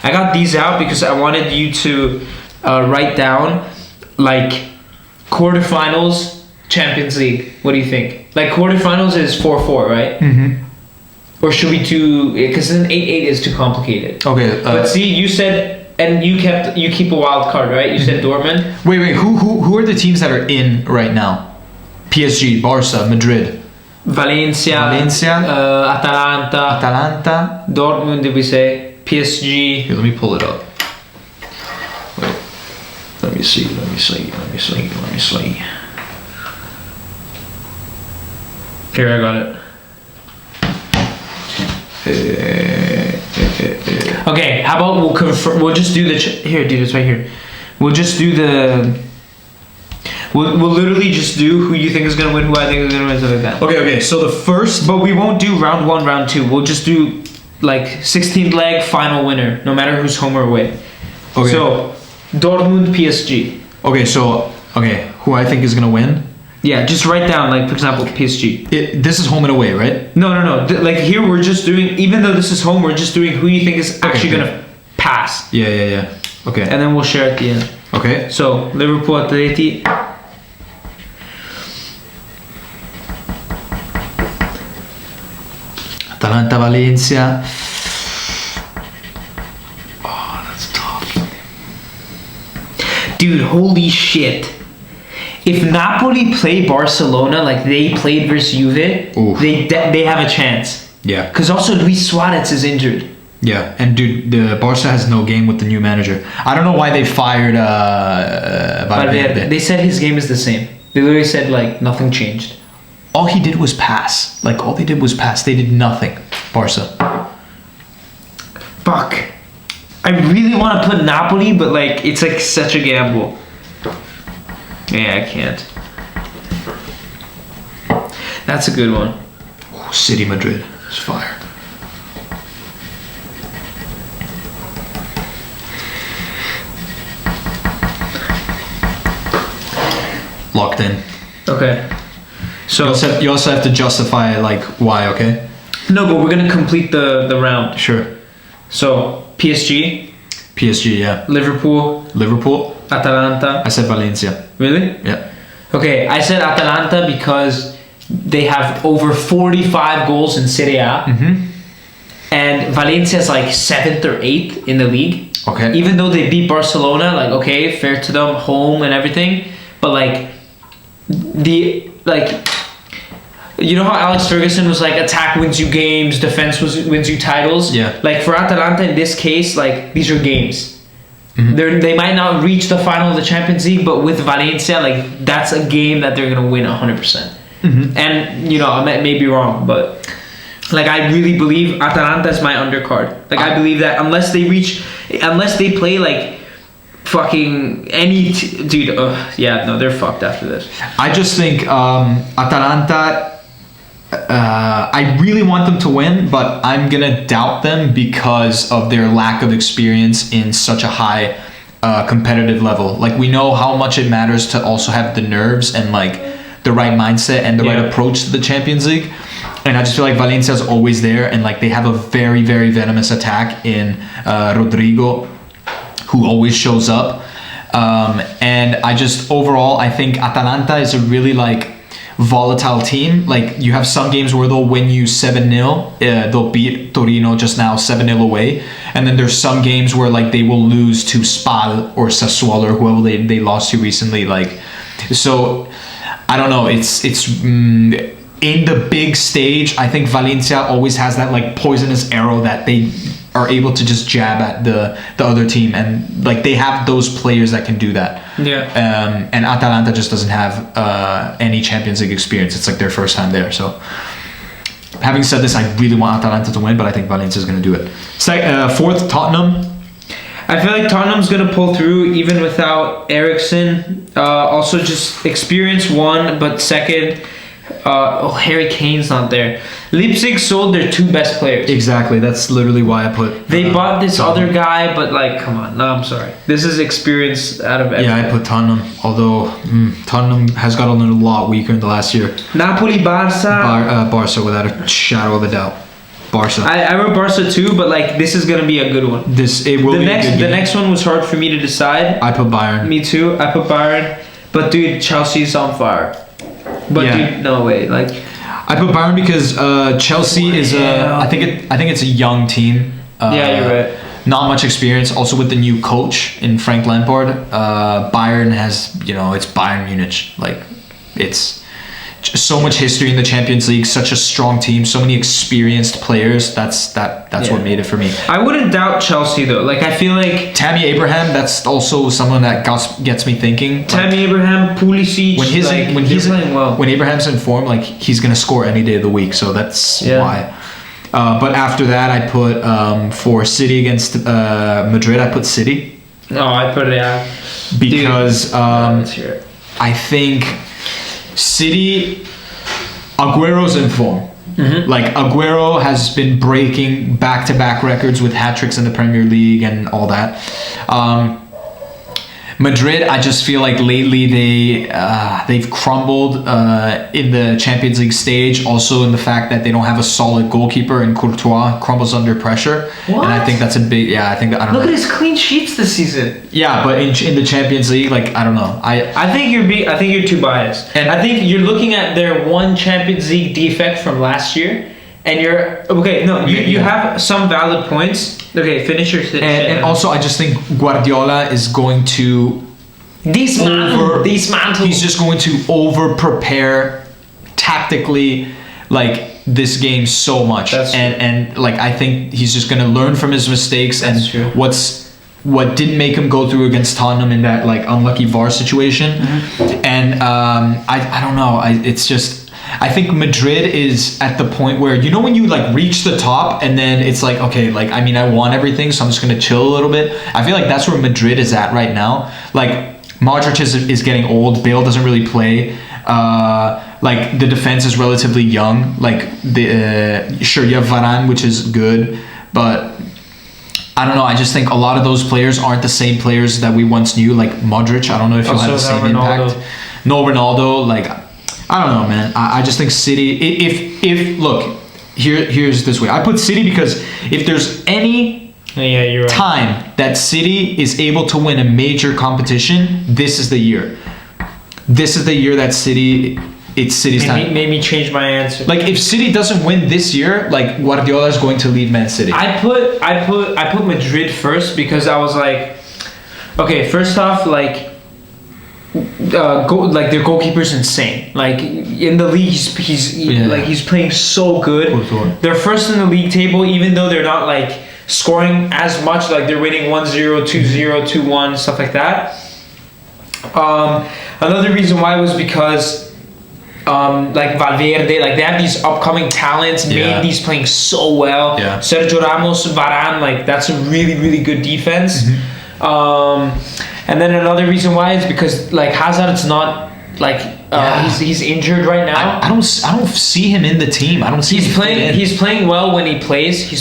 I got these out because I wanted you to write down like quarterfinals, Champions League. What do you think? Like quarterfinals is 4-4, right? Mm-hmm. Or should we do? Because then 8-8 is too complicated. Okay. But see, you said, and you keep a wild card, right? You said Dortmund. Wait. Who are the teams that are in right now? PSG, Barca, Madrid, Valencia, Atalanta, Dortmund. Did we say PSG? Here, let me pull it up. Wait. Let me see. Here, I got it. Okay, how about we'll confirm? We'll just do the here, dude. It's right here. We'll just do the. We'll literally just do who you think is gonna win, who I think is gonna win, stuff like that. Okay. So the first, But we won't do round 1, round 2. We'll just do like 16th leg, final winner, no matter who's home or away. Okay. So Dortmund, PSG. Okay. Who I think is gonna win? Yeah, just write down, like, for example, PSG. This is home and away, right? No. Like, here we're just doing, even though this is home, we're just doing who you think is actually going to pass. Yeah. Okay. And then we'll share at the end. Okay. So, Liverpool, Atleti. Atalanta, Valencia. Oh, that's tough. Dude, holy shit. If Napoli play Barcelona like they played versus Juve, Oof. they have a chance. Yeah. Because also Luis Suarez is injured. Yeah, and dude, the Barca has no game with the new manager. I don't know why they fired Valverde. They said his game is the same. They literally said like nothing changed. All he did was pass. Like all they did was pass. They did nothing. Barca. Fuck. I really want to put Napoli, but like it's like such a gamble. Yeah, I can't. That's a good one. Oh, City Madrid. It's fire. Locked in. Okay. So You also have to justify like why, okay? no, but we're gonna complete the round. Sure. So PSG, PSG, yeah. Liverpool, Liverpool. Atalanta. I said Valencia. Really? Yeah. Okay, I said Atalanta because they have over 45 goals in Serie A. Mm-hmm. And Valencia's like 7th or 8th in the league. Okay. Even though they beat Barcelona, like, okay, fair to them, home and everything. But like, you know how Alex Ferguson was like, attack wins you games, defense wins you titles? Yeah. Like for Atalanta in this case, like these are games. Mm-hmm. They might not reach the final of the Champions League, but with Valencia, like that's a game that they're gonna win 100%. Mm-hmm. And you know, I may be wrong, but like I really believe Atalanta is my undercard. Like I believe that unless they play like fucking dude, yeah, no, they're fucked after this. I just think Atalanta. I really want them to win, but I'm gonna doubt them because of their lack of experience in such a high competitive level. Like we know how much it matters to also have the nerves and like the right mindset and the right approach to the Champions League. And I just feel like Valencia's always there, and like they have a very, very venomous attack in Rodrigo, who always shows up. And I just overall, I think Atalanta is a really like volatile team. Like you have some games where they'll win you 7-0, they'll beat Torino just now 7-0 away, and then there's some games where like they will lose to Spal or Sassuolo or whoever they lost to recently. Like, so I don't know, it's in the big stage, I think Valencia always has that like poisonous arrow that they are able to just jab at the other team, and like they have those players that can do that. Yeah. And Atalanta just doesn't have any Champions League experience. It's like their first time there. So having said this, I really want Atalanta to win, but I think Valencia is going to do it. Fourth, Tottenham. I feel like Tottenham's gonna pull through even without Eriksen. Also, just experience one, but second, Harry Kane's not there. Leipzig sold their 2 best players. Exactly, that's literally why I put. They bought this Tottenham. other guy, but like, come on, no, I'm sorry. This is experience out of everything. Yeah, I put Tottenham. Although Tottenham has gotten a lot weaker in the last year. Napoli, Barca. Barca without a shadow of a doubt. Barca. I wrote Barca too, but like this is gonna be a good one. It will The be next a good the game. next one was hard for me to decide. I put Bayern. Me too. I put Bayern, but dude, Chelsea's on fire. But Yeah. dude, no way. Like I put Bayern because Chelsea is Yeah. I think it's a young team. yeah, you're right. Not much experience. Also with the new coach in Frank Lampard, Bayern has it's Bayern Munich. Like it's just so much history in the Champions League. Such a strong team. So many experienced players. That's Yeah. what made it for me. I wouldn't doubt Chelsea though. Like I feel like Tammy Abraham. That's also someone that gets me thinking. Like, Tammy Abraham, Pulisic, when he's like, when they're he's playing well. when Abraham's in form, like he's gonna score any day of the week. So that's Yeah. why. But after that, I put for City against Madrid. I put City No, I put it out. because Let's hear it. I think City. Aguero's in form. Mm-hmm. Like Aguero has been breaking back-to-back records with hat tricks in the Premier League and all that. Madrid, I just feel like lately they've crumbled in the Champions League stage. Also in the fact that they don't have a solid goalkeeper, and Courtois crumbles under pressure. What? And I think that's a big I don't Look know. at his clean sheets this season. Yeah, but in the Champions League, like I don't know. I think you're too biased. And- I think you're looking at their one Champions League defect from last year, and you're okay. No, you have some valid points. Okay, finish your shit. and also I just think Guardiola is going to dismantle. He's just going to over prepare tactically like this game so much. That's true. And like I think he's just gonna learn from his mistakes. That's and true. what didn't make him go through against Tottenham in that like unlucky VAR situation. Mm-hmm. And I don't know. It's just I think Madrid is at the point where when you like reach the top and then it's like okay, like I mean I want everything, so I'm just gonna chill a little bit. I feel like that's where Madrid is at right now. Like Modric is getting old. Bale doesn't really play. Like the defense is relatively young. Like sure you have Varane, which is good, but I don't know. I just think a lot of those players aren't the same players that we once knew. Like Modric, I don't know if he'll Also have the have same Ronaldo. impact. No Ronaldo. Like I don't know, man. I just think City. If look, here's this way. I put City because if there's any Yeah, you're right. time that City is able to win a major competition, this is the year. This is the year that it's City's time. Made me change my answer. Like if City doesn't win this year, like Guardiola is going to leave Man City. I put Madrid first because I was like, okay, first off, like, their goalkeeper's insane. Like in the league, he's playing so good. Courtois. They're first in the league table, even though they're not like scoring as much. Like they're winning 1-0, 2-0, 2-1, stuff like that. Another reason why was because like Valverde, like they have these upcoming talents. Yeah. Mendy's playing so well. Yeah. Sergio Ramos, Varane, like that's a really, really good defense. And then another reason why is because like Hazard's not like he's injured right now. I don't see him in the team. I don't see him fit in. He's playing well when he plays.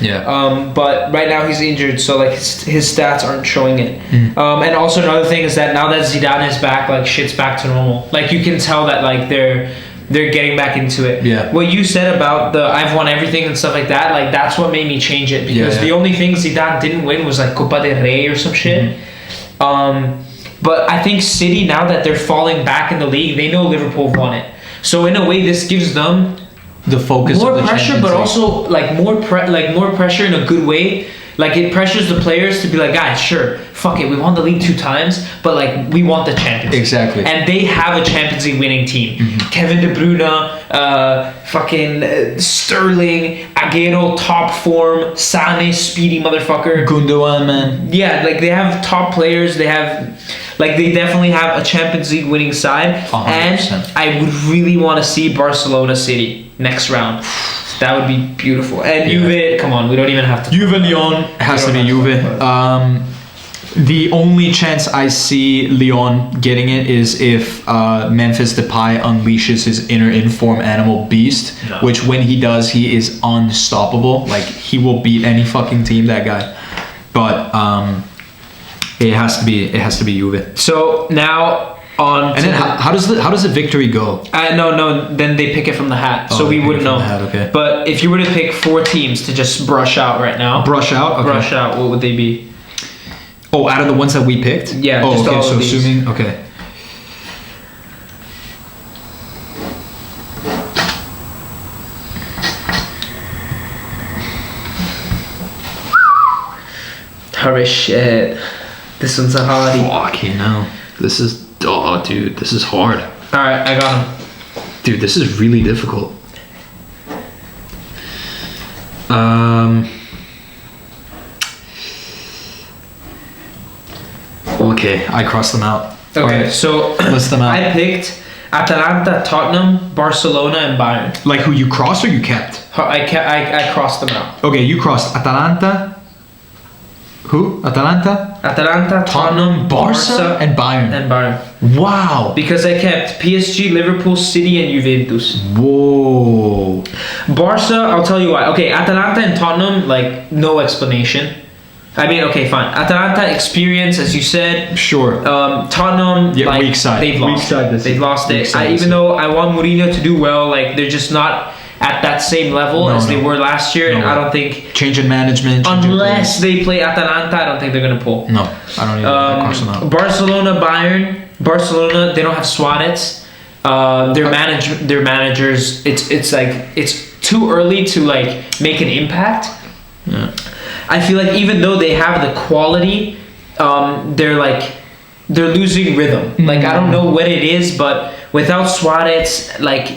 Yeah. But right now he's injured, so like his stats aren't showing it. Mm. And also another thing is that now that Zidane is back, like shit's back to normal. Like you can tell that like they're getting back into it. Yeah. What you said about the I've won everything and stuff like that, like that's what made me change it because Yeah. the only thing Zidane didn't win was like Copa del Rey or some shit. But I think City, now that they're falling back in the league, they know Liverpool won it. So in a way, this gives them The focus more of the pressure, Champions but League. also like more pressure in a good way. Like it pressures the players to be like, guys, sure, fuck it, we won the league 2 times, but like we want the Champions League. Exactly. And they have a Champions League winning team. Kevin De Bruyne, Sterling, Aguero, top form, Sane, speedy motherfucker. Gundogan, man. Yeah, like they have top players. They definitely have a Champions League winning side. 100%. And I would really want to see Barcelona City next round. That would be beautiful. And Juve, come on, we don't even have to. Juve Lyon has to be Juve. The only chance I see Lyon getting it is if Memphis Depay unleashes his inner inform animal beast, No. which when he does, he is unstoppable. Like he will beat any fucking team, that guy. But it has to be Juve. So now on. And then how does the victory go? No. Then they pick it from the hat, so Oh, we they pick wouldn't it from know. the hat, okay. But if you were to pick 4 teams to just brush out right now, Brush out. Okay. brush out, what would they be? Oh, out of the ones that we picked. Yeah, Oh, just okay. all So of these. assuming okay. Hurry shit. This one's a hardie. Fucking no. This is dude. This is hard. All right, I got him. Dude, this is really difficult. Okay, I crossed them out. Okay, Alright, so list them out. I picked Atalanta, Tottenham, Barcelona, and Bayern. Like who you crossed or you kept? I crossed them out. Okay, you crossed Atalanta. Who? Atalanta, Atalanta, Tottenham, Barca, and Bayern. and Bayern. Wow. Because I kept PSG, Liverpool, City, and Juventus. Whoa. Barca, I'll tell you why. Okay, Atalanta and Tottenham, like, no explanation. I mean, okay, fine. Atalanta experience, as you said. Sure. Tottenham, Yeah, like, weak side. they've Weak lost. side this They've year. lost Weak it. side this Even year. though I want Mourinho to do well, like, they're just not at that same level No, as they no. were last year, and No. I don't think, Change in management. change in unless they play Atalanta, I don't think they're gonna pull. players. No, I don't even cross them out. Barcelona, Bayern. Barcelona, they don't have Suarez. Their managers. It's like it's too early to like make an impact. Yeah. I feel like even though they have the quality, they're losing rhythm. Like I don't know what it is, but without Suarez, like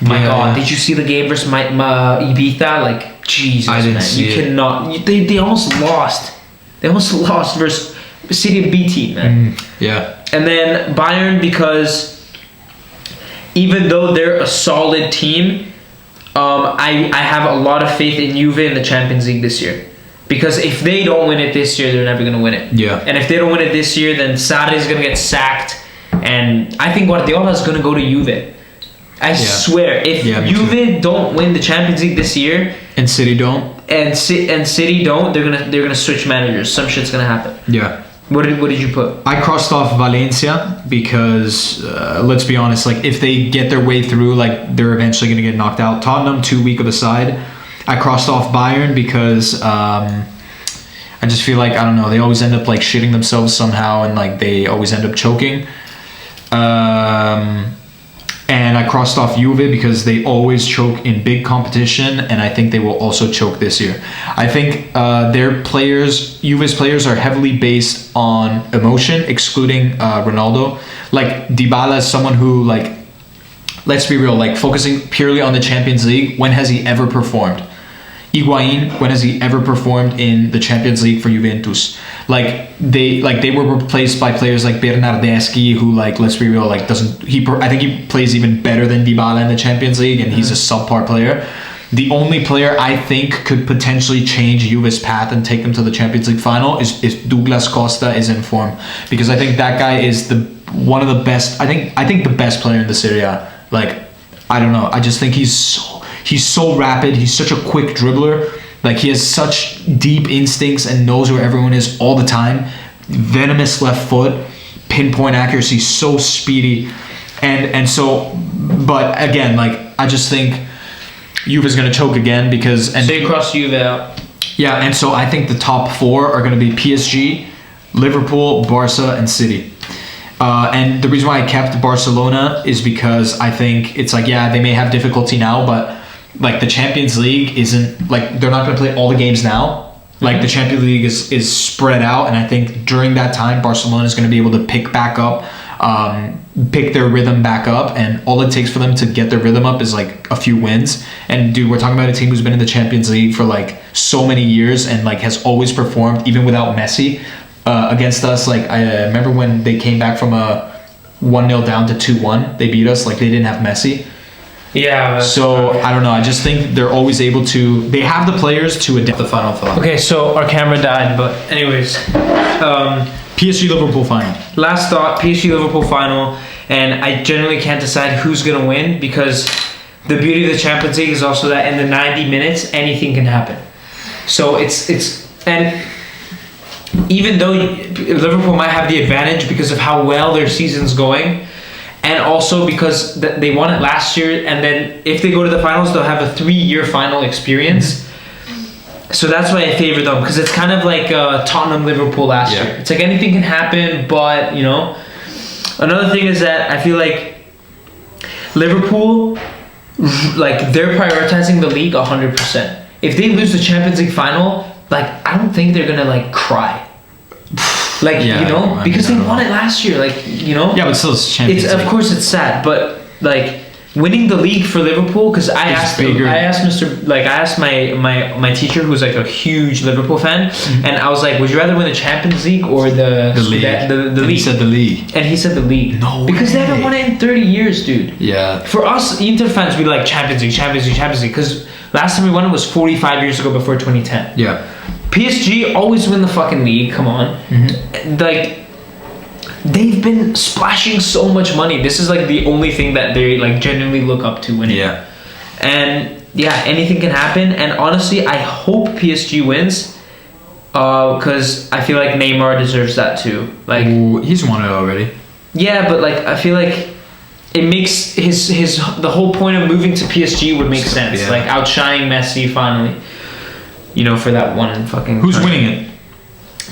my Yeah, God, yeah. did you see the game versus Ibiza? Like Jesus, I didn't man, see you it. cannot. They almost lost. They almost lost versus City B team, man. Yeah. And then Bayern, because even though they're a solid team, I have a lot of faith in Juve in the Champions League this year. Because if they don't win it this year, they're never going to win it. Yeah. And if they don't win it this year, then Sarri is going to get sacked. And I think Guardiola is going to go to Juve. I swear, if Yeah, me Juve don't win the Champions League this year, And City don't. and City don't, they're gonna switch managers. Some shit's gonna happen. Yeah. What did you put? I crossed off Valencia because let's be honest, like if they get their way through, like they're eventually going to get knocked out. Tottenham, too weak of a side. I crossed off Bayern because I just feel like I don't know, they always end up like shitting themselves somehow, and like they always end up choking. And I crossed off Juve because they always choke in big competition, and I think they will also choke this year. I think their players, Juve's players, are heavily based on emotion, excluding Ronaldo. Like Dybala is someone who, like, let's be real, like focusing purely on the Champions League. When has he ever performed? Higuain, when has he ever performed in the Champions League for Juventus? They were replaced by players like Bernardeschi, who, like, let's be real, like I think he plays even better than Dybala in the Champions League, and he's a subpar player. The only player I think could potentially change Juve's path and take them to the Champions League final is if Douglas Costa is in form, because I think that guy is one of the best. I think the best player in the Serie A. Like, I don't know. I just think he's so rapid. He's such a quick dribbler. Like, he has such deep instincts and knows where everyone is all the time. Venomous left foot, pinpoint accuracy, so speedy. And so, but again, like, I just think Juve is going to choke again because... So you cross Juve out. Yeah, and so I think the top four are going to be PSG, Liverpool, Barca, and City. And the reason why I kept Barcelona is because I think it's like, yeah, they may have difficulty now, but like the Champions League isn't, like, they're not going to play all the games now. Like, the Champions League is spread out, and I think during that time Barcelona is going to be able to pick their rhythm back up, and all it takes for them to get their rhythm up is like a few wins. And dude, we're talking about a team who's been in the Champions League for like so many years and like has always performed even without Messi. Against us, like I remember when they came back from a 1-0 down to 2-1, they beat us, like they didn't have Messi. Yeah. So I don't know, I just think they're always able to, they have the players to adapt. The final thought. Okay, so our camera died, but anyways, PSG Liverpool final. last thought, PSG Liverpool final, and I generally can't decide who's gonna win because the beauty of the Champions League is also that in the 90 minutes anything can happen. So it's and even though Liverpool might have the advantage because of how well their season's going, and also because they won it last year, and then if they go to the finals, they'll have a 3-year final experience. So that's why I favor them, because it's kind of like Tottenham Liverpool last year. It's like anything can happen, but you know. Another thing is that I feel like Liverpool, like they're prioritizing the league 100%. If they lose the Champions League final, like I don't think they're gonna like cry. Like you know, because they won it last year. Like you know. Yeah, but still, it's Champions League. Of course, it's sad, but like winning the league for Liverpool, because I asked my teacher, who's like a huge Liverpool fan, and I was like, would you rather win the Champions League or the league? The league. He said the league. And he said the league. No because way. they haven't won it in 30 years, dude. Yeah. For us Inter fans, we like Champions League, because last time we won it was 45 years ago, before 2010. Yeah. PSG always win the fucking league. Come on, like. They've been splashing so much money. This is like the only thing that they like genuinely look up to winning. Yeah. And yeah, anything can happen. And honestly, I hope PSG wins, because I feel like Neymar deserves that too. Like, ooh, he's won it already. Yeah, but like I feel like it makes the whole point of moving to PSG would make sense. Yeah. Like outshining Messi finally. You know, for that one fucking. Who's winning it?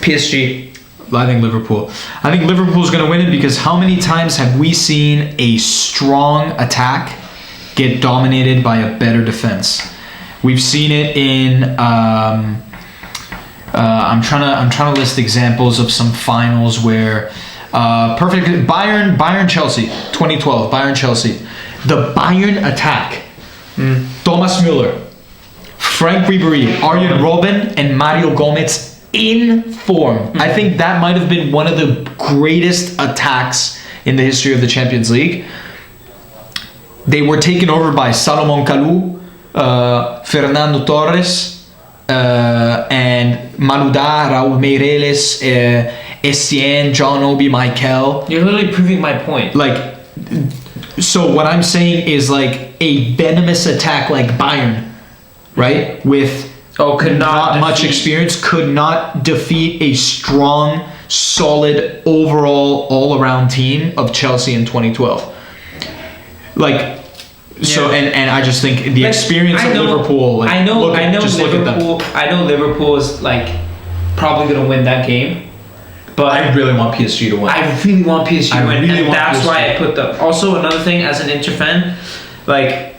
PSG. I think Liverpool. I think Liverpool's going to win it, because how many times have we seen a strong attack get dominated by a better defense? We've seen it in. I'm trying to list examples of some finals where perfect Bayern Chelsea 2012 Bayern Chelsea, the Bayern attack. Thomas Müller, Frank Ribery, Arjen Robben, and Mario Gomez. In form. I think that might have been one of the greatest attacks in the history of the Champions League. They were taken over by Salomon Kalou, Fernando Torres, and Malouda, Raul Meireles, Essien, John Obi Mikel. You're literally proving my point. Like, so what I'm saying is like a venomous attack like Bayern, right? With could not much experience, could not defeat a strong, solid, overall, all-around team of Chelsea in 2012. Like, so, and I just think the experience of Liverpool. Like, I know Liverpool. I know Liverpool is like probably gonna win that game, but I really want PSG to win. I really want PSG to win, and that's why I put them. Also, another thing, as an Inter fan, like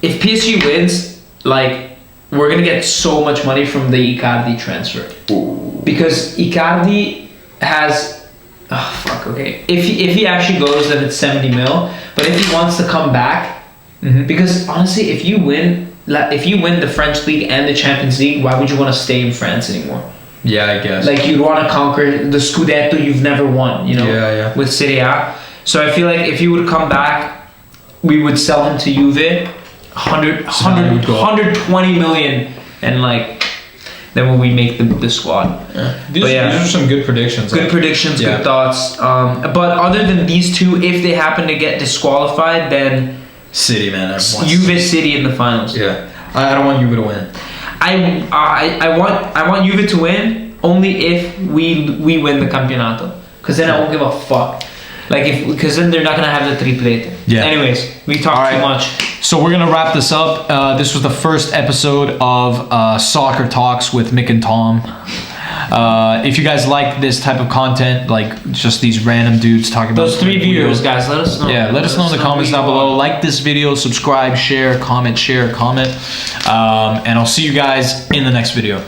if PSG wins, like. We're gonna get so much money from the Icardi transfer. Ooh. Because Icardi has, if he actually goes, then it's 70 mil. But if he wants to come back, because honestly, if you win the French league and the Champions League, why would you want to stay in France anymore? Yeah, I guess. Like you'd want to conquer the Scudetto you've never won, you know, with Serie A. So I feel like if he would come back, we would sell him to Juve. 120 million, and like then when we make the squad. These are some good predictions. Good predictions, good thoughts. But other than these two, if they happen to get disqualified, then City, man. Juve City in the finals. Yeah, I don't want Juve to win. I want Juve to win only if we win the Campionato, because then I won't give a fuck. Like because then they're not gonna have the triplete. Yeah. Anyways, we talked too much. So we're gonna wrap this up. This was the first episode of Soccer Talks with Mick and Tom. If you guys like this type of content, like just these random dudes talking about those 3 viewers, guys, let us know. Yeah, let us know in the comments down below. Like this video, subscribe, share, comment, and I'll see you guys in the next video.